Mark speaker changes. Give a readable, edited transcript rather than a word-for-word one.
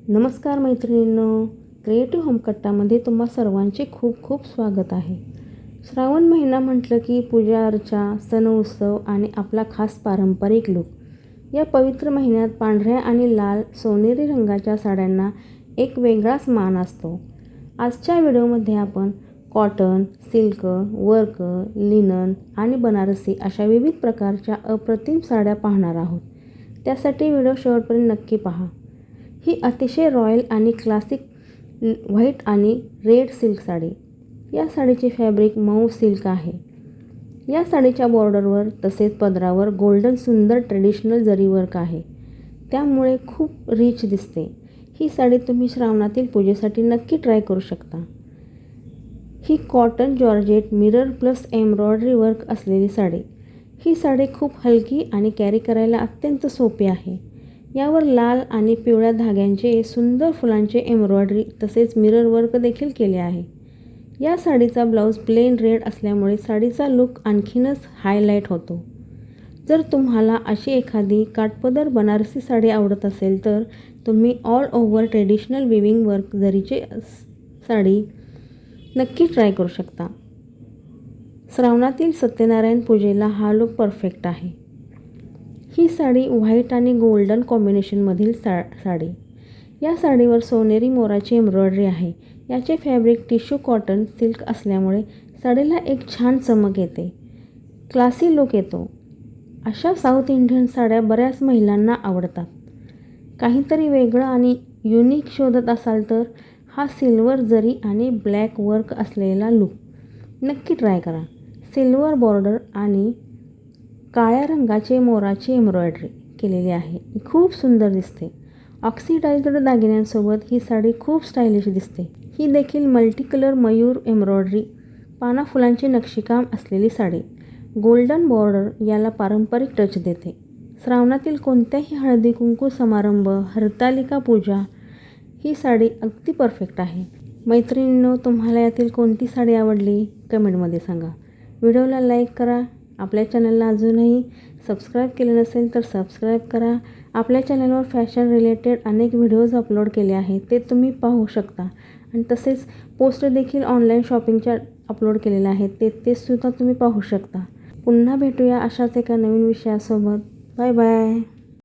Speaker 1: नमस्कार मैत्रिणींनो, क्रिएटिव्ह होमकट्टामध्ये तुम्हा सर्वांचे खूप खूप स्वागत आहे. श्रावण महिना म्हटलं की पूजा अर्चा, सण उत्सव आणि आपला खास पारंपरिक लूक. या पवित्र महिन्यात पांढऱ्या आणि लाल सोनेरी रंगाच्या साड्यांना एक वेगळाच मान असतो. आजच्या व्हिडिओमध्ये आपण कॉटन, सिल्क, वर्क, लिनन आणि बनारसी अशा विविध प्रकारच्या अप्रतिम साड्या पाहणार आहोत. त्यासाठी व्हिडिओ शेवटपर्यंत नक्की पहा. ही अतिशय रॉयल आणि क्लासिक व्हाईट आणि रेड सिल्क साडी. या साडीचे फॅब्रिक मऊ सिल्क आहे. या साडीच्या बॉर्डरवर तसेच पदरावर गोल्डन सुंदर ट्रेडिशनल जरी वर्क आहे, त्यामुळे खूप रिच दिसते. ही साडी तुम्ही श्रावणातील पूजेसाठी नक्की ट्राय करू शकता. ही cotton georgette mirror plus embroidery work असलेली साडी. ही साडी खूप हलकी आणि कॅरी करायला अत्यंत सोपी आहे. यावर लाल आणि पिवळ्या धाग्यांचे सुंदर फुलांचे एम्ब्रॉयडरी तसेच मिरर वर्क देखील केले आहे. या साडीचा ब्लाऊज प्लेन रेड असल्यामुळे साडीचा लूक आणखीनच हायलाईट होतो. जर तुम्हाला अशी एखादी काठपदर बनारसी साडी आवडत असेल तर तुम्ही all over traditional weaving work जरीची साडी नक्की ट्राय करू शकता. श्रावणातील सत्यनारायण पूजेला हा लूक परफेक्ट आहे. ही साडी व्हाईट आणि गोल्डन कॉम्बिनेशनमधील साडी. या साडीवर सोनेरी मोराची एम्ब्रॉयडरी आहे. याचे फॅब्रिक टिश्यू कॉटन सिल्क असल्यामुळे साडीला एक छान चमक येते, क्लासी लूक येतो. अशा साऊथ इंडियन साड्या बऱ्याच महिलांना आवडतात. काहीतरी वेगळं आणि युनिक शोधत असाल तर हा सिल्वर जरी आणि ब्लॅक वर्क असलेला लूक नक्की ट्राय करा. सिल्वर बॉर्डर आणि काळ्या रंगाचे मोराची एम्ब्रॉयडरी केलेली आहे. खूप सुंदर दिसते. ऑक्सिडाइज्ड दागिन्यांसोबत ही साडी खूप स्टायलिश दिसते. ही देखील मल्टी कलर मयूर एम्ब्रॉयडरी पाना फुलांचे नक्षीकाम असलेली साडी. गोल्डन बॉर्डर याला पारंपरिक टच देते. श्रावणातील कोणत्याही हळदी कुंकू समारंभ, हरतालिका पूजा ही साडी अगदी परफेक्ट आहे. मैत्रिणींनो, तुम्हाला यातील कोणती साडी आवडली कमेंटमध्ये सांगा. व्हिडिओला लाईक करा. आपल्या चॅनलला अजूनही सबस्क्राईब केले नसेल तर सबस्क्राईब करा. आपल्या चॅनलवर फॅशन रिलेटेड अनेक व्हिडिओज अपलोड केले आहेत, ते तुम्ही पाहू शकता. आणि तसेच पोस्ट देखील ऑनलाईन शॉपिंगच्या अपलोड केलेल्या आहेत, ते सुद्धा तुम्ही पाहू शकता. पुन्हा भेटूया अशाच एका नवीन विषयासोबत. Bye bye.